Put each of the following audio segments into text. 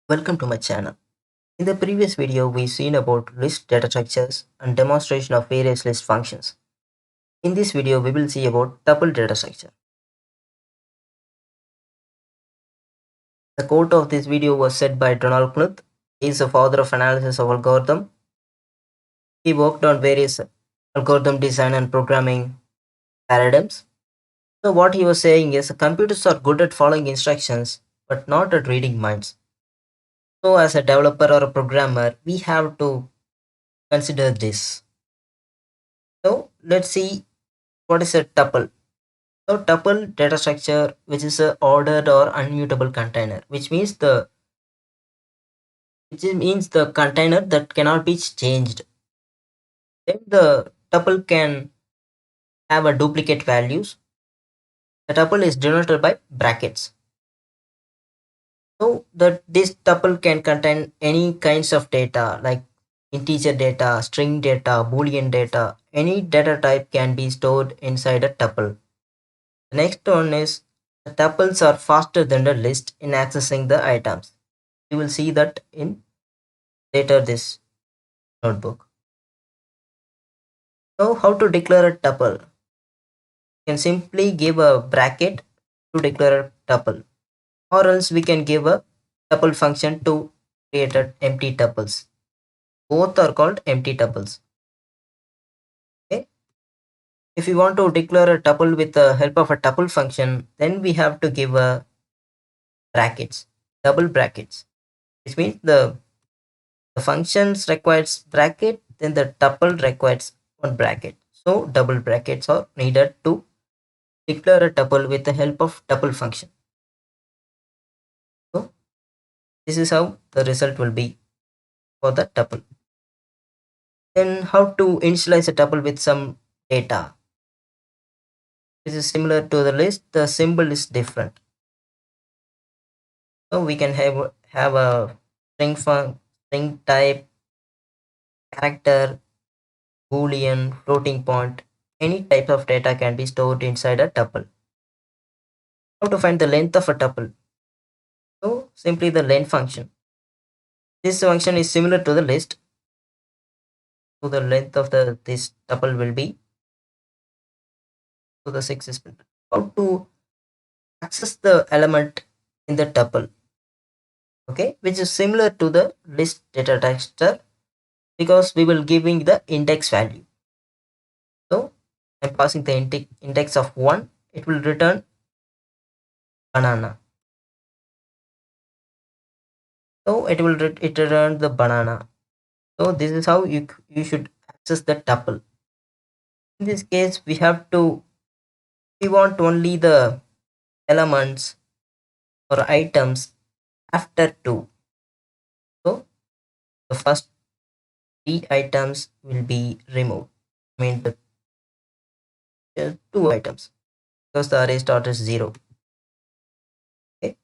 Welcome to my channel. In the previous video, we've seen about list data structures and demonstration of various list functions. In this video, we will see about tuple data structure. The quote of this video was said by Donald Knuth. He is the father of analysis of algorithm. He worked on various algorithm design and programming paradigms. So what he was saying is computers are good at following instructions, but not at reading minds. So as a developer or a programmer, we have to consider this. So let's see what is a tuple. So tuple data structure, which is a ordered or unmutable container, which means the container that cannot be changed. Then the tuple can have a duplicate values. The tuple is denoted by brackets. So that this tuple can contain any kinds of data like integer data, string data, boolean data. Any data type can be stored inside a tuple. The next one is the tuples are faster than the list in accessing the items. You will see that in later this notebook. So how to declare a tuple? You can simply give a bracket to declare a tuple, or else we can give a tuple function to create an empty tuples. Both are called empty tuples. Okay. If you want to declare a tuple with the help of a tuple function, then we have to give a brackets, double brackets, which means the functions requires bracket, then the tuple requires one bracket. So double brackets are needed to declare a tuple with the help of tuple function. So this is how the result will be for the tuple. Then how to initialize a tuple with some data. This is similar to the list. The symbol is different. So we can have a string type, character, boolean, floating point. Any type of data can be stored inside a tuple. How to find the length of a tuple? So simply the len function. This function is similar to the list. So the length of this tuple will be, so the 6 is printed. How to access the element in the tuple? Okay, which is similar to the list data structure because we will giving the index value. So I'm passing the index of 1. It will return banana. So it will return the banana. So this is how you should access the tuple. In this case, we want only the elements or items after 2. So the first 3 items will be removed. I mean the 2 items because the array start is 0. Okay.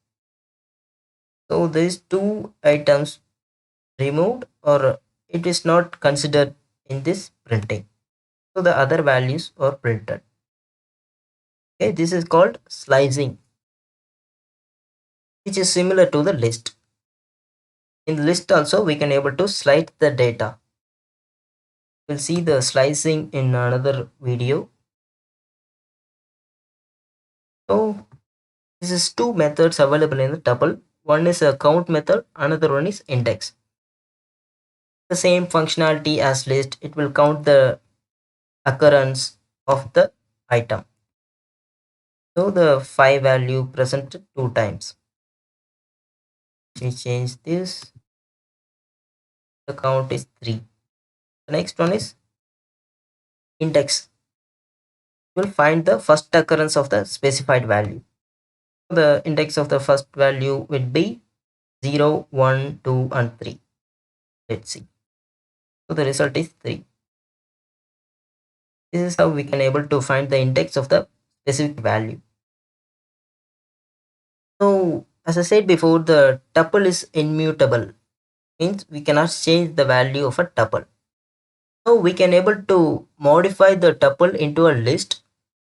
So these 2 items removed or it is not considered in this printing. So the other values are printed. Okay, this is called slicing, which is similar to the list. In the list also we can able to slice the data. We'll see the slicing in another video. So this is 2 methods available in the tuple. One is a count method, another one is index. The same functionality as list, it will count the occurrence of the item. So the 5 value presented 2 times. We change this. The count is 3. The next one is index. You will find the first occurrence of the specified value. The index of the first value will be 0, 1, 2 and 3. Let's see. So the result is 3. This is how we can able to find the index of the specific value. So as I said before, the tuple is immutable. Means we cannot change the value of a tuple. So we can able to modify the tuple into a list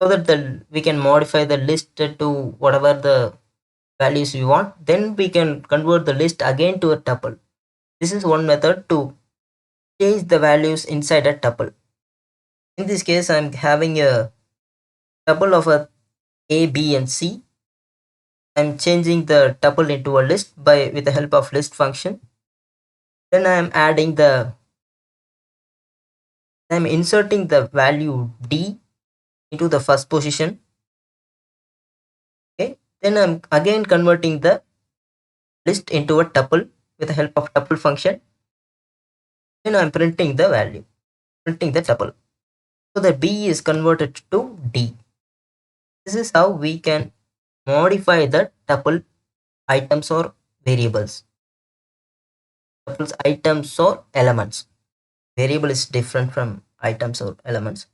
so that we can modify the list to whatever the values we want, then we can convert the list again to a tuple. This is one method to change the values inside a tuple. In this case, I'm having a tuple of a, B, and C. I'm changing the tuple into a list by with the help of list function. Then I'm inserting the value D into the first position. Okay. Then I'm again converting the list into a tuple with the help of tuple function. Then I'm printing the value, printing the tuple. So the B is converted to D. This is how we can modify the tuple items or variables. Tuples items or elements. Variable is different from items or elements.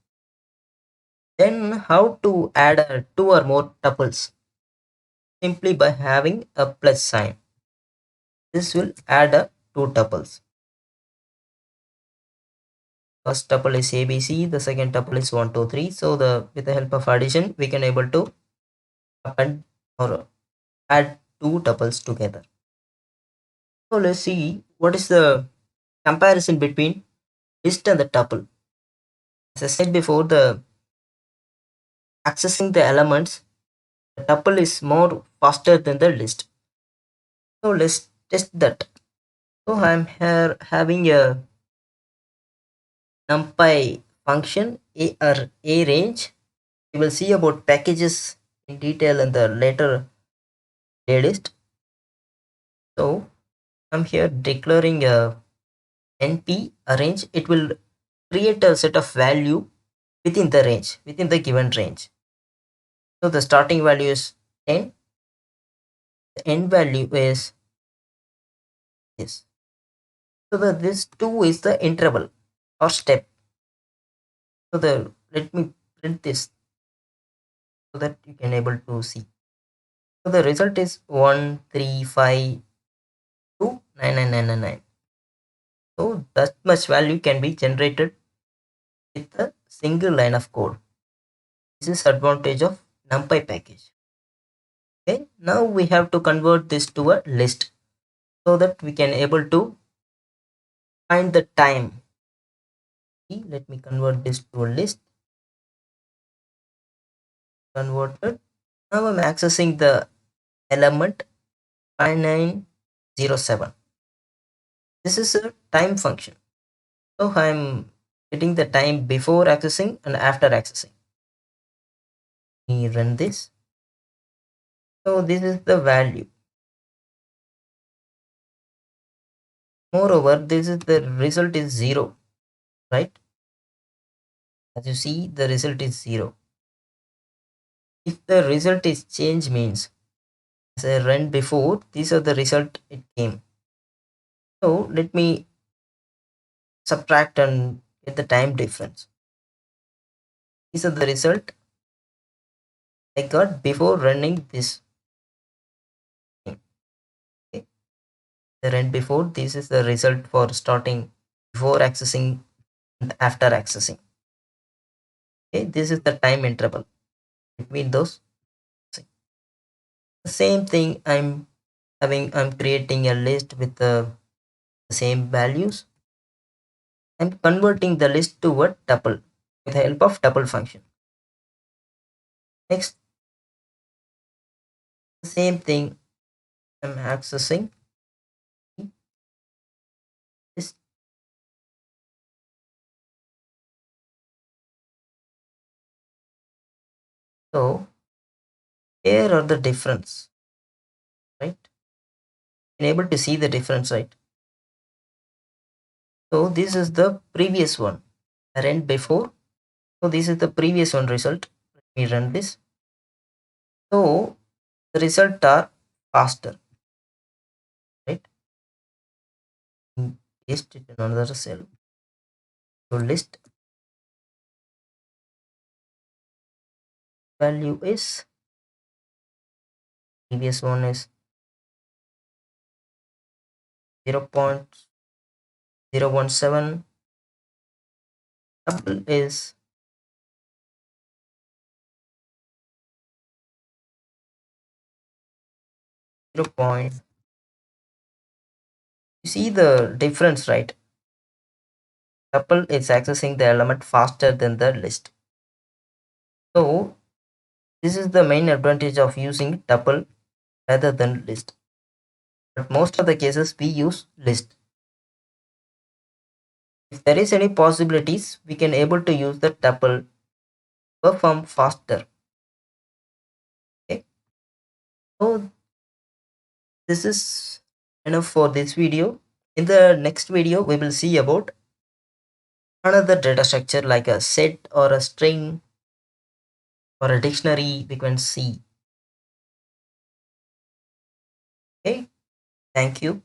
Then how to add two or more tuples? Simply by having a plus sign. This will add two tuples. First tuple is ABC, the second tuple is 1, 2, 3. So with the help of addition, we can able to append or add two tuples together. So let's see what is the comparison between list and the tuple. As I said before, the accessing the elements, the tuple is more faster than the list. So let's test that. So I'm here having a numpy function a range. We will see about packages in detail in the later playlist. So I'm here declaring a np range. It will create a set of value within the range, within the given range. So the starting value is 10. The end value is this. So this 2 is the interval or step. So let me print this so that you can able to see. So the result is 1, 3, 5, 2, 9, 9, 9, 9, 9. So that much value can be generated with a single line of code. This is advantage of NumPy package. Okay, now we have to convert this to a list so that we can able to find the time. Let me convert this to a list. Converted. Now I'm accessing the element 5907. This is a time function. So I'm getting the time before accessing and after accessing. Let me run this. So this is the value. Moreover, this is the result is 0, right? As you see, the result is 0. If the result is change means, as I run before, these are the result it came. So let me subtract and get the time difference. These are the result I got before running this thing. Okay. The run before, this is the result for starting before accessing and after accessing. Okay, this is the time interval between those. The same thing I'm creating a list with the same values. I'm converting the list to a tuple with the help of tuple function. Next, the same thing I'm accessing this. So here are the difference, right? You're able to see the difference, right? So this is the previous one. I ran before. So this is the previous one result. Let me run this. So the result are faster, right? Paste it in another cell. So list value is previous one is 0.017. Tuple is 0 point. You see the difference, right? Tuple is accessing the element faster than the list. So this is the main advantage of using tuple rather than list. But most of the cases we use list. If there is any possibilities, we can able to use the tuple perform faster. Okay. So this is enough for this video. In the next video, we will see about another data structure like a set or a string or a dictionary we can see. Okay. Thank you.